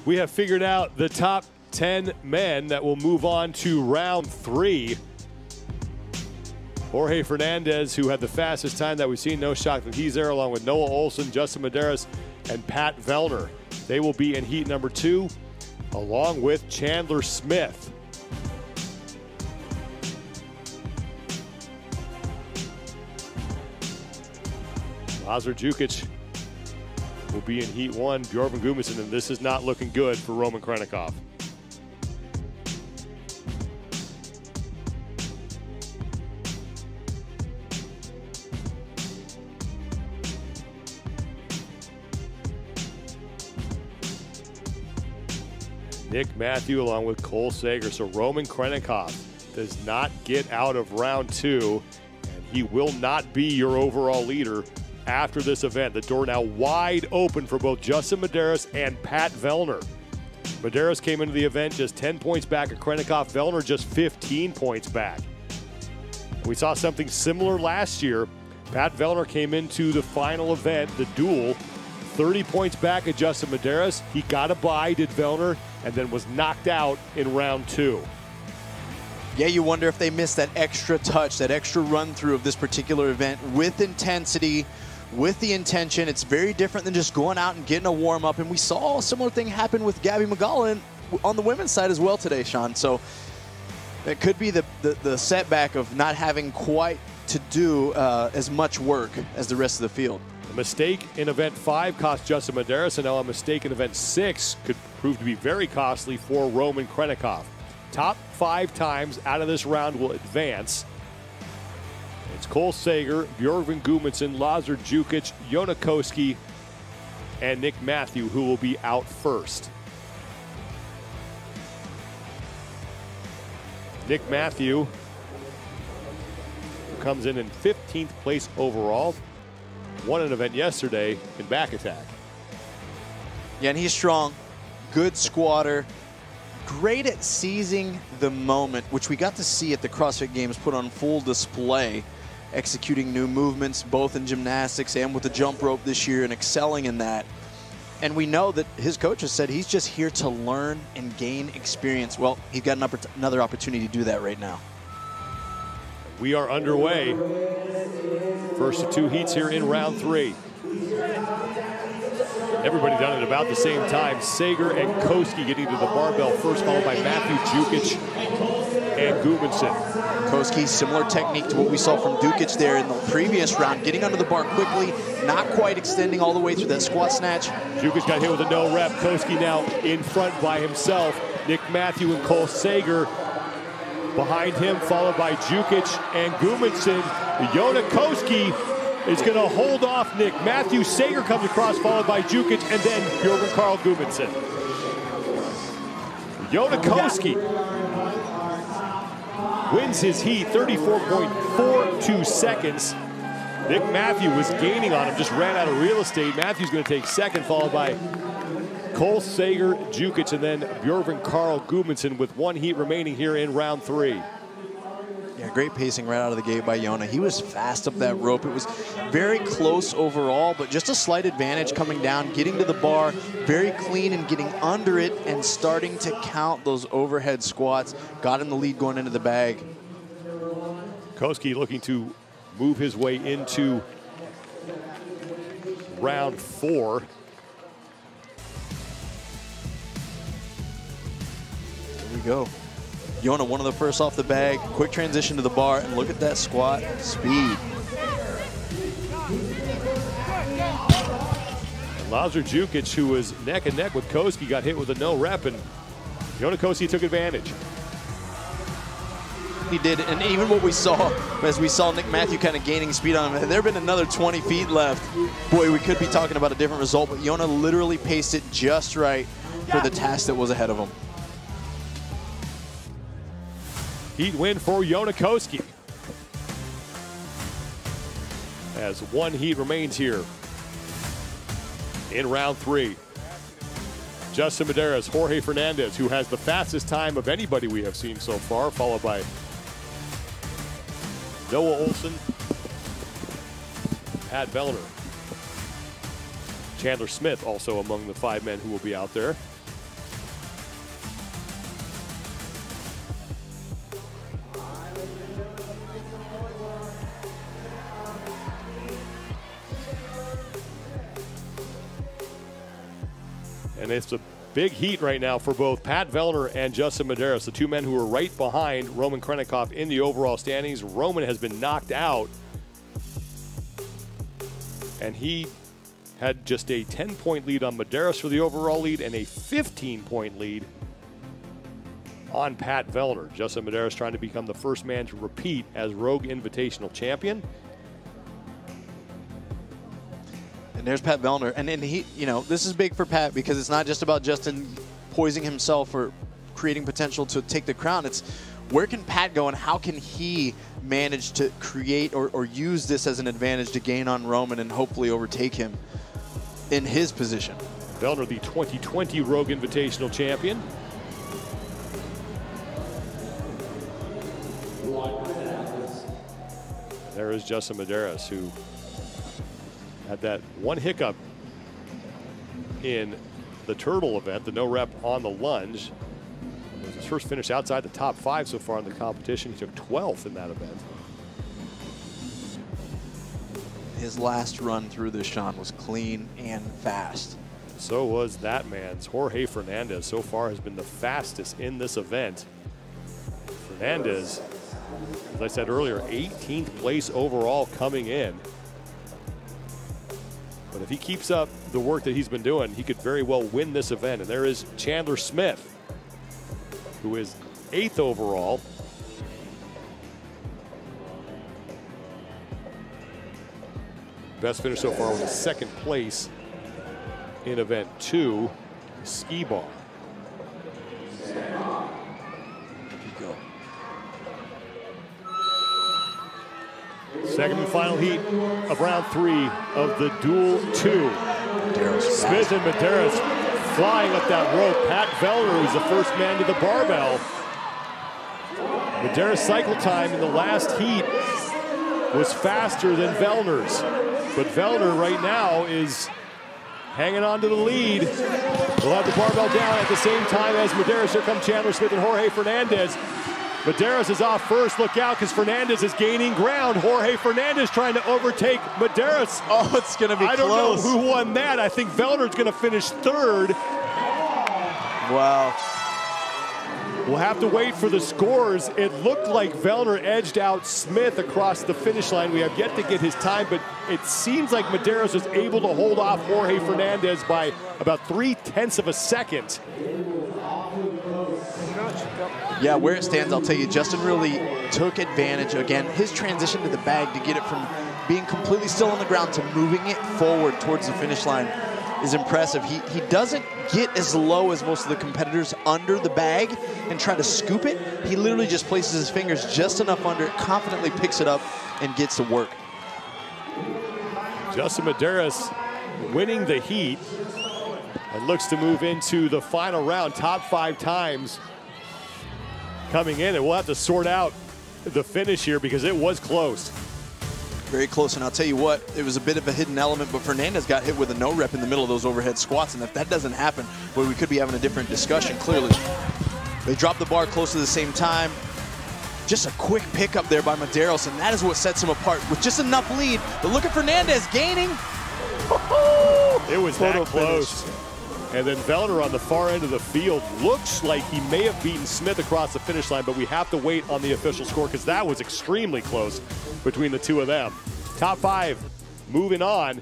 We have figured out the top 10 men that will move on to round 3. Jorge Fernandez, who had the fastest time that we've seen, no shock that he's there, along with Noah Olson, Justin Medeiros, and Pat Vellner. They will be in heat number 2, along with Chandler Smith. Lazar Jukic will be in heat 1, Bjorn Gudmundsson, and this is not looking good for Roman Krennikov. Nick Matthew along with Cole Sager. So Roman Krennikov does not get out of round 2, and he will not be your overall leader after this event. The door now wide open for both Justin Medeiros and Pat Vellner. Medeiros came into the event just 10 points back of Krennikov. Vellner just 15 points back. We saw something similar last year. Pat Vellner came into the final event, the duel, 30 points back at Justin Medeiros. He got a bye, did Vellner, and then was knocked out in round 2. Yeah, you wonder if they missed that extra touch, that extra run through of this particular event with intensity, with the intention. It's very different than just going out and getting a warm up. And we saw a similar thing happen with Gabby Magala on the women's side as well today, Sean. So it could be the setback of not having quite to do as much work as the rest of the field. A mistake in event 5 cost Justin Medeiros, and now a mistake in event 6 could prove to be very costly for Roman Krennikov. Top 5 times out of this round will advance. It's Cole Sager, Bjorn Gudmundsson, Lazar Jukic, Jona Koski, and Nick Matthew, who will be out first. Nick Matthew comes in 15th place overall. Won an event yesterday in back attack. Yeah, and he's strong, good squatter, great at seizing the moment, which we got to see at the CrossFit Games put on full display, executing new movements both in gymnastics and with the jump rope this year and excelling in that. And we know that his coach has said he's just here to learn and gain experience. Well, he's got another opportunity to do that right now. We are underway. First of 2 heats here in round 3. Everybody done it about the same time. Sager and Koski getting to the barbell first, followed by Matthew, Jukic, and Gudmundsson. Koski, similar technique to what we saw from Dukic there in the previous round, getting under the bar quickly, not quite extending all the way through that squat snatch. Jukic got hit with a no rep. Koski now in front by himself. Nick Matthew and Cole Sager behind him, followed by Jukic and Gudmundsson. Jona Koski is going to hold off Nick Matthew. Sager comes across, followed by Jukic, and then Bjorn Karl Gudmundsson. Jona Koski wins his heat, 34.42 seconds. Nick Matthew was gaining on him, just ran out of real estate. Matthew's going to take second, followed by Cole Sager, Jukic, and then Bjorn Karl Gudmundsson with 1 heat remaining here in round 3. Yeah, great pacing right out of the gate by Jona. He was fast up that rope. It was very close overall, but just a slight advantage coming down, getting to the bar, very clean and getting under it and starting to count those overhead squats. Got him the lead going into the bag. Koski looking to move his way into round 4. Here we go. Jona, one of the first off the bag, quick transition to the bar, and look at that squat speed. Lazar Jukic, who was neck and neck with Koski, got hit with a no rep, and Jona Koski took advantage. He did, and even what we saw, as we saw Nick Matthew kind of gaining speed on him, had there been another 20 feet left, boy, we could be talking about a different result, but Jona literally paced it just right for the task that was ahead of him. Heat win for Jona Koski, as 1 heat remains here in round 3. Justin Medeiros, Jorge Fernandez, who has the fastest time of anybody we have seen so far, followed by Noah Olson, Pat Vellner. Chandler Smith also among the 5 men who will be out there. And it's a big heat right now for both Pat Vellner and Justin Medeiros, the two men who are right behind Roman Krennikov in the overall standings. Roman has been knocked out, and he had just a 10-point lead on Medeiros for the overall lead and a 15-point lead on Pat Vellner. Justin Medeiros trying to become the first man to repeat as Rogue Invitational champion. And there's Pat Vellner, and he, you know, this is big for Pat because it's not just about Justin poising himself or creating potential to take the crown. It's where can Pat go and how can he manage to create or use this as an advantage to gain on Roman and hopefully overtake him in his position. Vellner, the 2020 Rogue Invitational champion. There is Justin Medeiros, who had that one hiccup in the turtle event, the no rep on the lunge. It was his first finish outside the top 5 so far in the competition. He took 12th in that event. His last run through this, Sean, was clean and fast. So was that man's. Jorge Fernandez so far has been the fastest in this event. Fernandez, as I said earlier, 18th place overall coming in. But if he keeps up the work that he's been doing, he could very well win this event. And there is Chandler Smith, who is 8th overall. Best finish so far was 2nd place in event 2, ski bar. Second and final heat of round 3 of the duel 2. Smith and Medeiros flying up that rope. Pat Vellner was the first man to the barbell. Medeiros' cycle time in the last heat was faster than Vellner's. But Vellner right now is hanging on to the lead. We'll have the barbell down at the same time as Medeiros. Here come Chandler Smith and Jorge Fernandez. Medeiros is off first. Look out, because Fernandez is gaining ground. Jorge Fernandez trying to overtake Medeiros. Oh, it's going to be close. I don't know who won that. I think Vellner's going to finish 3rd. Wow. We'll have to wait for the scores. It looked like Vellner edged out Smith across the finish line. We have yet to get his time, but it seems like Medeiros was able to hold off Jorge Fernandez by about 0.3 of a second. Yeah, where it stands, I'll tell you, Justin really took advantage. Again, his transition to the bag to get it from being completely still on the ground to moving it forward towards the finish line is impressive. He doesn't get as low as most of the competitors under the bag and try to scoop it. He literally just places his fingers just enough under it, confidently picks it up, and gets to work. Justin Medeiros winning the heat and looks to move into the final round. Top 5 times coming in, and we'll have to sort out the finish here because it was close. Very close, and I'll tell you what, it was a bit of a hidden element, but Fernandez got hit with a no rep in the middle of those overhead squats, and if that doesn't happen, well, we could be having a different discussion, clearly. They dropped the bar close to the same time. Just a quick pickup there by Medeiros, and that is what sets him apart with just enough lead. But look at Fernandez gaining. It was that close. And then Vellner on the far end of the field looks like he may have beaten Smith across the finish line, but we have to wait on the official score because that was extremely close between the two of them. Top 5 moving on.